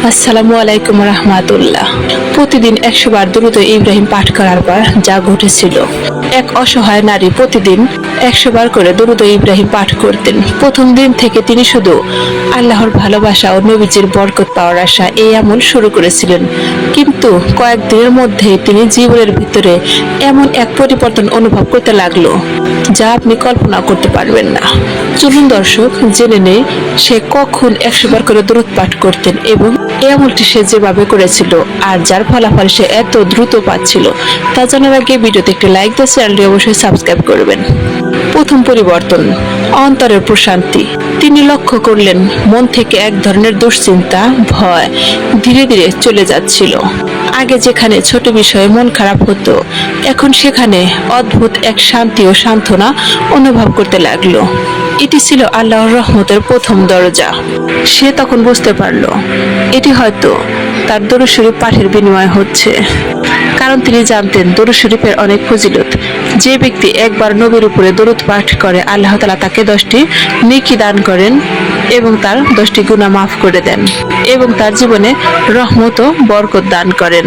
আসসালামু আলাইকুম রাহমাতুল্লাহ। প্রতিদিন 100 বার দুরূদ ইব্রাহিম পাঠ করার পর যা ঘটেছিল, এক অসহায় নারী প্রতিদিন 100 বার করে দুরূদ ইব্রাহিম পাঠ করতেন। প্রথম দিন থেকে তিনি শুধু আল্লাহর ভালোবাসা ও নবীজির বরকত পাওয়ার আশা এই আমল শুরু করেছিলেন। কিন্তু কয়েকদিনের মধ্যেই তিনি জীবনের ভিতরে এমন এক পরিবর্তন অনুভব করতে লাগলো যা আপনি কল্পনা করতে পারবেন না। চলুন দর্শক, জেনে নেই সে কখন 100 বার করে দুরূদ পাঠ করতেন এবং এই আমলটি সে যেভাবে করেছিল আর যার ফলাফল সে এত দ্রুত পাচ্ছিল তা জানার আগে ভিডিওতে একটি লাইক দিয়ে চ্যানেলটি অবশ্যই সাবস্ক্রাইব করবেন। প্রথম পরিবর্তন, অন্তরের প্রশান্তি। তিনি লক্ষ্য করলেন মন থেকে এক ধরনের দুশ্চিন্তা, ভয় ধীরে ধীরে চলে যাচ্ছিল। আগে যেখানে ছোট বিষয়ে মন খারাপ হতো, এখন সেখানে অদ্ভুত এক শান্তি ও সান্ত্বনা অনুভব করতে লাগলো। এটি ছিল আল্লাহর রহমতের প্রথম দরজা। সে তখন বুঝতে পারল এটি হয়তো তার দরুদ শরীফ পাঠের বিনিময় হচ্ছে, কারণ তিনি জানতেন দরুদ শরীফের অনেক ফজিলত। যে ব্যক্তি একবার নবীর উপরে দরুদ পাঠ করে, আল্লাহ তাআলা তাকে 10টি নেকি দান করেন এবং তার 10টি গুনাহ মাফ করে দেন এবং তার জীবনে রহমত ও বরকত দান করেন।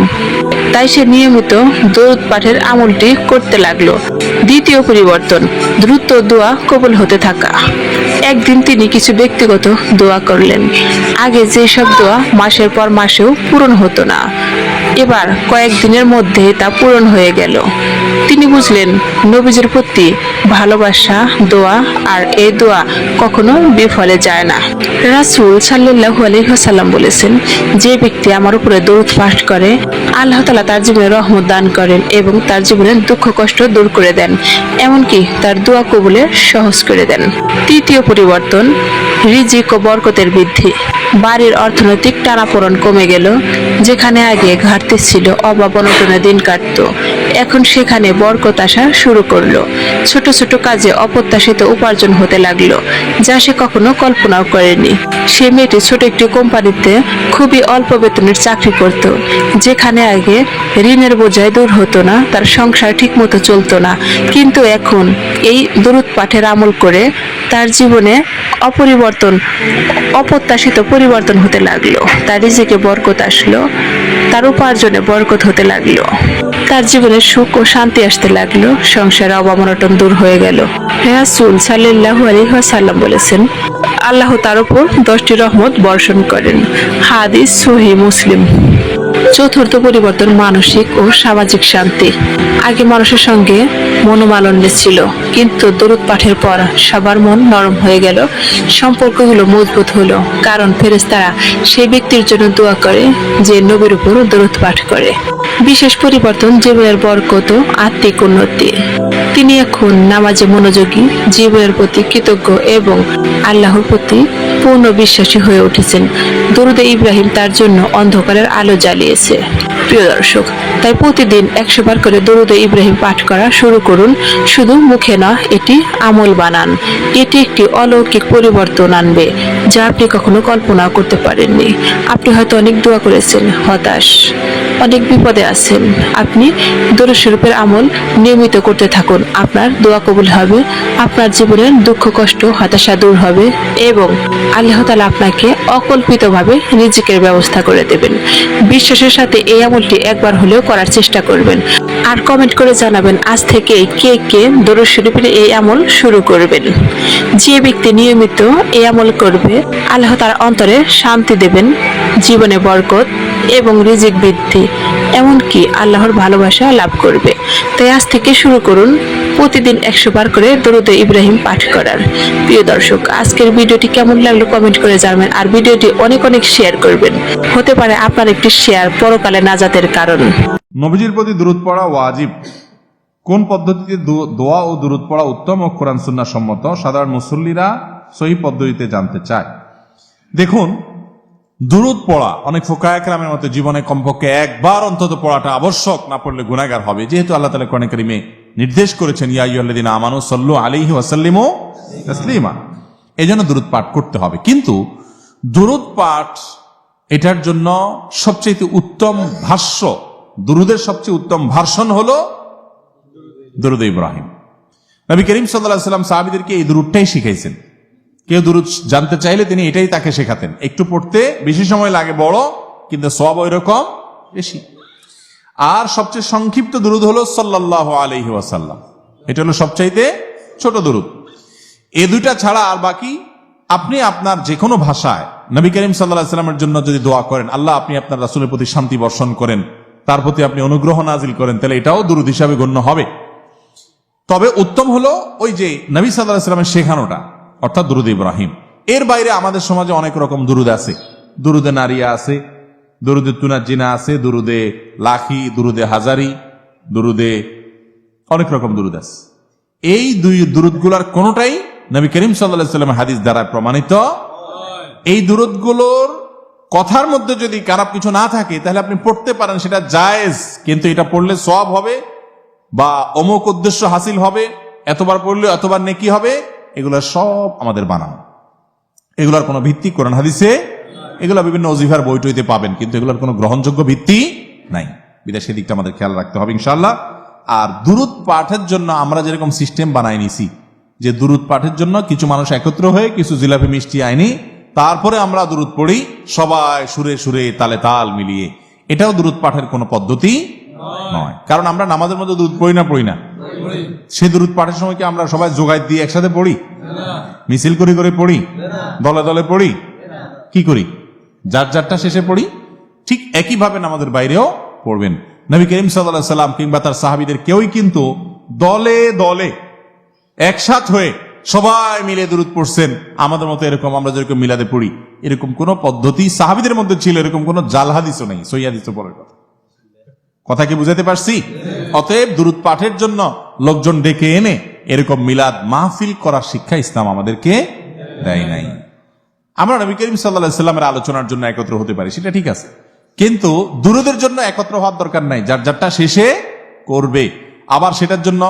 তাই সে নিয়মিত দরুদ পাঠের আমলটি করতে লাগলো। দ্বিতীয় পরিবর্তন, দ্রুত দোয়া কবুল হতে থাকা। একদিন তিনি কিছু ব্যক্তিগত দোয়া করলেন। আগে যেসব দোয়া মাসের পর মাসেও পূরণ হতো না, এবার কয়েকদিনের মধ্যে তা পূরণ হয়ে গেল। তিনি বুঝলেন নবীজির প্রতি ভালোবাসা, দোয়া, আর এই দোয়া কখনো বিফলে যায় না। রাসূল সাল্লাল্লাহু আলাইহি ওয়াসাল্লাম বলেছেন, যে ব্যক্তি আমার উপরে দরুদ পাঠ করে, আল্লাহ তাআলা তার জীবনে রহমত দান করেন এবং তার জীবনের দুঃখ কষ্ট দূর করে দেন, এমনকি তার দোয়া কবুলে সহজ করে দেন। তৃতীয় পরিবর্তন, রিজিক ও বরকতের বৃদ্ধি। বাড়ির অর্থনৈতিক টানাপোড়েন কমে গেল। যেখানে আগে ঘাটতি ছিল, অভাব অনটনে দিন কাটত, এখন সেখানে বরকত আসা শুরু করলো। ছোট ছোট কাজে অপ্রত্যাশিত উপার্জন হতে লাগলো, যা সে কখনো কল্পনাও করেনি। সে মেয়েটি ছোট একটি কোম্পানিতে খুবই অল্প বেতনের চাকরি করত। যেখানে আগে ঋণের বোঝায় দূর হতো না, তার সংসার ঠিক মতো চলতো না, কিন্তু এখন এই দরুদ পাঠের আমল করে তার জীবনে অপ্রত্যাশিত পরিবর্তন হতে লাগলো। তার রিজিকে বরকত আসলো, তার উপার্জনে বরকত হতে লাগলো, তার জীবনে সুখ ও শান্তি আসতে লাগলো, সংসারে অভাব অনটন দূর হয়ে গেল। রাসূল সাল্লাল্লাহু আলাইহি ওয়াসাল্লাম বলেছেন, আল্লাহ তার উপর 10টি রহমত বর্ষণ করেন। হাদিস সহিহ মুসলিম। চতুর্থ পরিবর্তন, মানসিক ও সামাজিক শান্তি। আগে মানুষের সঙ্গে মনোমালিন্য ছিল, কিন্তু দরুদ পাঠের পর সবার মন নরম হয়ে গেল, সম্পর্কগুলো মজবুত হলো, কারণ ফেরেশতারা সেই ব্যক্তির জন্য দোয়া করে যে নবীর উপর দরুদ পাঠ করে। বিশেষ পরিবর্তন, জীবনের বরকত ও আত্মিক উন্নতি। তিনি এখন নামাজে মনোযোগী, জীবনের প্রতি কৃতজ্ঞ এবং আল্লাহর প্রতি পূর্ণ বিশ্বাসী হয়ে উঠেছেন। দরুদে ইব্রাহিম তার জন্য অন্ধকারের আলো জ্বালিয়েছে। প্রিয় দর্শক, তাই প্রতিদিন 100 বার করে দরুদে ইব্রাহিম পাঠ করা শুরু করুন। শুধু মুখে না, এটি আমল বানান। এটি একটি অলৌকিক পরিবর্তন আনবে যা আপনি কখনো কল্পনা করতে পারেননি। আপনি হয়তো অনেক দোয়া করেছেন, হতাশ, অনেক বিপদে আছেন। আপনি দরুদ শরীফের আমল নিয়মিত করতে থাকুন, আপনার দোয়া কবুল হবে, আপনার জীবনের দুঃখ কষ্ট হতাশা দূর হবে এবং আল্লাহ তাআলা আপনাকে অকল্পিতভাবে রিজিকের ব্যবস্থা করে দেবেন। বিশ্বাসের সাথে এই আমলটি একবার হলেও করার চেষ্টা করবেন আর কমেন্ট করে জানাবেন আজ থেকে কে কে দরুদ শরীফের এই আমল শুরু করবেন। যে ব্যক্তি নিয়মিত এই আমল করবে, আল্লাহ তার অন্তরে শান্তি দেবেন, জীবনে বরকত এবং রিজিক বৃদ্ধি, এমনকি আল্লাহর ভালোবাসা লাভ করবে। তাই আজ থেকে শুরু করুন প্রতিদিন 100 বার করে দরুদে ইব্রাহিম পাঠ করার। প্রিয় দর্শক, আজকের ভিডিওটি কেমন লাগলো কমেন্ট করে জানাবেন আর ভিডিওটি অনেক অনেক শেয়ার করবেন। হতে পারে আপনার একটি শেয়ার পরকালে নাজাতের কারণ। নবীজির প্রতি দুরূদ পড়া ওয়াজিব। কোন পদ্ধতিতে দোয়া ও দুরূদ পড়া উত্তম ও কোরআন সুন্নাহ সম্মত, সাধারণ মুসল্লিরা সহিহ পদ্ধতিতে জানতে চায়। দেখুন, দুরূদ পড়া অনেক ফুকাহায়ে কেরামের মতে জীবনে কমপক্ষে একবার অন্তত পড়াটা আবশ্যক, না পড়লে গুনাহগার হবে। যেহেতু আল্লাহ তাআলা কোরআনে কারীমে নির্দেশ করেছেন, ইয়া আইয়ুহাল্লাযীনা আমানু সাল্লু আলাইহি ওয়া সাল্লিমু তাসলিমা, এজন্য দুরূদ পাঠ করতে হবে। কিন্তু দুরূদ পাঠ এটার জন্য সবচেয়ে উত্তম ভাষ্য, দুরূদের সবচেয়ে উত্তম ভার্সন হলো দরুদে ইব্রাহিম। নবী করিম সাল্লাল্লাহু আলাইহি ওয়াসাল্লাম সাহাবীদেরকে এই দুরূদটাই শিখাইছেন। কেউ দুরূদ জানতে চাইলে তিনি এটাই তাকে শেখাতেন। একটু পড়তে বেশি সময় লাগে, বড় কিন্তু সওয়াব ওই রকম বেশি। আর সবচেয়ে সংক্ষিপ্ত দুরূদ হলো সাল্লাল্লাহু আলাইহি ওয়াসাল্লাম, এটা হলো সবচাইতে ছোট দুরূদ। এই দুইটা ছাড়া আর বাকি আপনি আপনার যে কোনো ভাষায় নবী করিম সাল্লাল্লাহু আলাইহি ওয়াসাল্লামের জন্য যদি দোয়া করেন, আল্লাহ আপনি আপনার রাসূলের প্রতি শান্তি বর্ষণ করেন, তার প্রতি আপনি অনুগ্রহ নাজিল করেন, তাহলে এটাও দুরূদ হিসাবে গণ্য হবে। তবে উত্তম হলো ওই যে নবী সাল্লাল্লাহু আলাইহি ওয়াসাল্লামের শেখানোটা, অর্থাৎ দুরূদ ইব্রাহিম। এর বাইরে আমাদের সমাজে অনেক রকম দুরূদ আছে। দুরূদে নারিয়া আছে, দুরূদে তুনাজ্জিনা আছে, দুরূদে লাখি, দুরূদে হাজারি, দুরূদে অনেক রকম দুরূদ আছে। এই দুই দুরূদগুলোর কোনোটাই নবী করিম সাল্লাল্লাহু আলাইহি ওয়াসাল্লামের হাদিস দ্বারা প্রমাণিত। এই দুরূদগুলোর কথার মধ্যে যদি খারাপ কিছু না থাকে তাহলে আপনি পড়তে পারেন, সেটা জায়েজ, কিন্তু এটা পড়লে সওয়াব হবে বা অমুক উদ্দেশ্য হাসিল হবে, এতবার পড়লে এতবার নেকি হবে, এগুলো সব আমাদের বানানো। এগুলোর কোনো ভিত্তি কোরআন হাদিসে, এগুলো বিভিন্ন ওজিফার বই টইতে পাবেন, কিন্তু এগুলোর কোনো গ্রহণযোগ্য ভিত্তি নাই। বিদেশে দিকটা আমাদের খেয়াল রাখতে হবে ইনশাআল্লাহ। আর দুরূদ পাঠের জন্য আমরা যেরকম সিস্টেম বানাই নিছি, যে দুরূদ পাঠের জন্য কিছু মানুষ একত্র হয়ে কিছু জিলাপি মিষ্টি আইনি, তারপরে আমরা দুরূদ পড়ি সবাই সুরে সুরে তালে তাল মিলিয়ে, এটাও দুরূদ পাঠের কোনো পদ্ধতি নয়। কারণ আমরা নামাজের মধ্যে দুরূদ পড়ি না, সে দুরূদ পাঠের সময় কি আমরা সবাই জোগাড় দিয়ে একসাথে পড়ি? মিছিল করে করে পড়ি? দলে দলে পড়ি? কি করি? যার যারটা শেষে পড়ি। ঠিক একইভাবে নামাজের বাইরেও পড়বেন। নবী করিম সাল্লাল্লাহু আলাইহি ওয়াসাল্লাম কিংবা তার সাহাবীদের কেউই কিন্তু দলে দলে একসাথ হয়ে সবাই মিলে দুরূদ পড়ছেন আমাদের মতো এরকম আমরা যেরকম মিলাদে পড়ি, এরকম কোন পদ্ধতি সাহাবীদের মধ্যে ছিল, এরকম কোন জাল হাদিসও নেই, সহিহ হাদিসও পড়ার কথা কি বুঝাতে পারছি? অতএব দুরূদ পাঠের জন্য লোকজন ডেকে এনে এরকম মিলাদ মাহফিল করার শিক্ষা ইসলাম আমাদেরকে দেয় নাই। আমরা নবী করিম সাল্লাল্লাহু আলাইহি ওয়াসাল্লামের আলোচনার জন্য একত্র হতে পারি, সেটা ঠিক আছে, কিন্তু দুরূদের জন্য একত্র হওয়ার দরকার নাই। যার যারটা শেষে করবে। আবার সেটার জন্য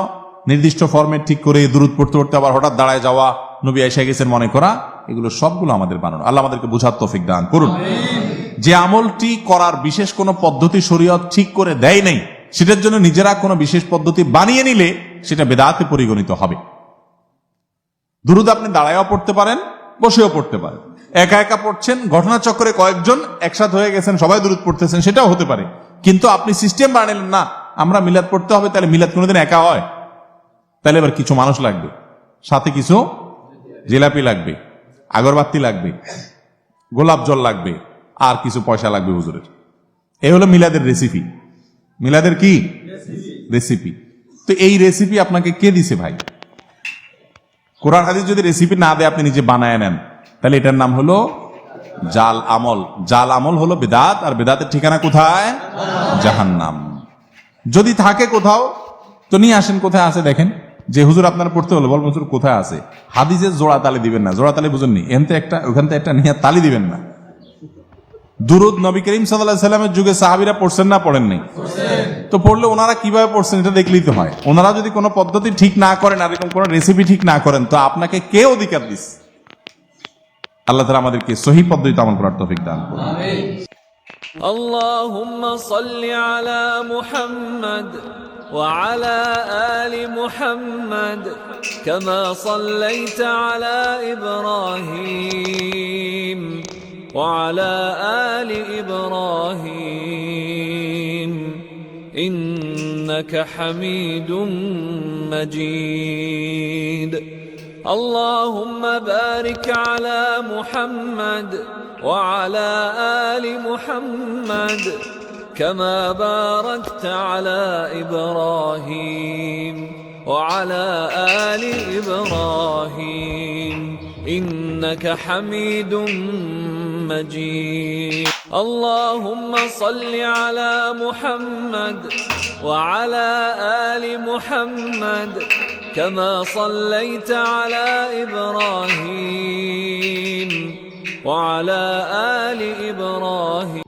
নির্দিষ্ট ফরম্যাট ঠিক করে দুরূদ পড়তে পড়তে আবার হঠাৎ দাঁড়ায় যাওয়া, নবী আয়েশা গেছেন মনে করা, এগুলো সবগুলো আমাদের বানানো। আল্লাহ আমাদেরকে বোঝার তৌফিক দান করুন। যে আমলটি করার বিশেষ কোনো পদ্ধতি শরীয়ত ঠিক করে দেয় নাই, সেটার জন্য নিজেরা কোনো বিশেষ পদ্ধতি বানিয়ে নিলে সেটা বেদাতে পরিগণিত হবে। দুরূদ আপনি দাঁড়ায়ও পড়তে পারেন, বসেও পড়তে পারেন। একা একা পড়ছেন, ঘটনাচক্রে কয়েকজন একসাথে হয়ে গেছেন, সবাই দুরূদ পড়তেছেন, সেটাও হতে পারে। কিন্তু আপনি সিস্টেম বানালেন না, আমরা মিলাদ পড়তে হবে, তাহলে মিলাদ কোনোদিন একা হয়? তাহলে এবার কিছু মানুষ লাগবে, সাথে কিছু জিলাপি লাগবে, আগরবাতি লাগবে, গোলাপ জল লাগবে, আর কিছু পয়সা লাগবে হুজুরের। এই হলো মিলাদের রেসিপি। মিলাদের কি রেসিপি? তো এই রেসিপি আপনাকে কে দিছে ভাই? কোরআন হাদিস যদি রেসিপি না দেয়, আপনি নিজে বানায় নেন, তাহলে এটার নাম হলো জাল আমল। জাল আমল হলো বেদাত, আর বেদাতের ঠিকানা কোথায়? জাহান্নাম। যদি থাকে কোথাও তো নিয়ে আসেন। কোথায় আছে দেখেন, যে হুজুর আপনারা পড়তে হলো, বলবেন হুজুর কোথায় আছে? হাদিসের জোড়া তালি দিবেন না, জোড়া তালি বুঝেননি, এখানতে একটা ওখানতে একটা নিয়ে তালি দিবেন না। দুরূদ নবী করিম সাল্লাল্লাহু আলাইহি ওয়াসাল্লামের যুগে সাহাবীরা পড়ছেন না পড়েন নাই? তো পড়লে ওনারা কিভাবে পড়ছেন এটা দেখলেই তো হয়। ওনারা যদি কোনো পদ্ধতি ঠিক না করেন, আর এরকম কোনো রেসিপি ঠিক না করেন, তো আপনাকে কে অধিকার দিস? আল্লাহ তাআলা আমাদেরকে সহিহ পদ্ধতিতে আমল করার তৌফিক দান করুন। اللهم صل على محمد وعلى آل محمد كما صليت على إبراهيم وعلى آل إبراهيم إنك حميد مجيد اللهم بارك على محمد وعلى آل محمد كما باركت على إبراهيم وعلى آل إبراهيم إنك حميد مجيد اللهم صل على محمد وعلى آل محمد كما صليت على إبراهيم وعلى آل إبراهيم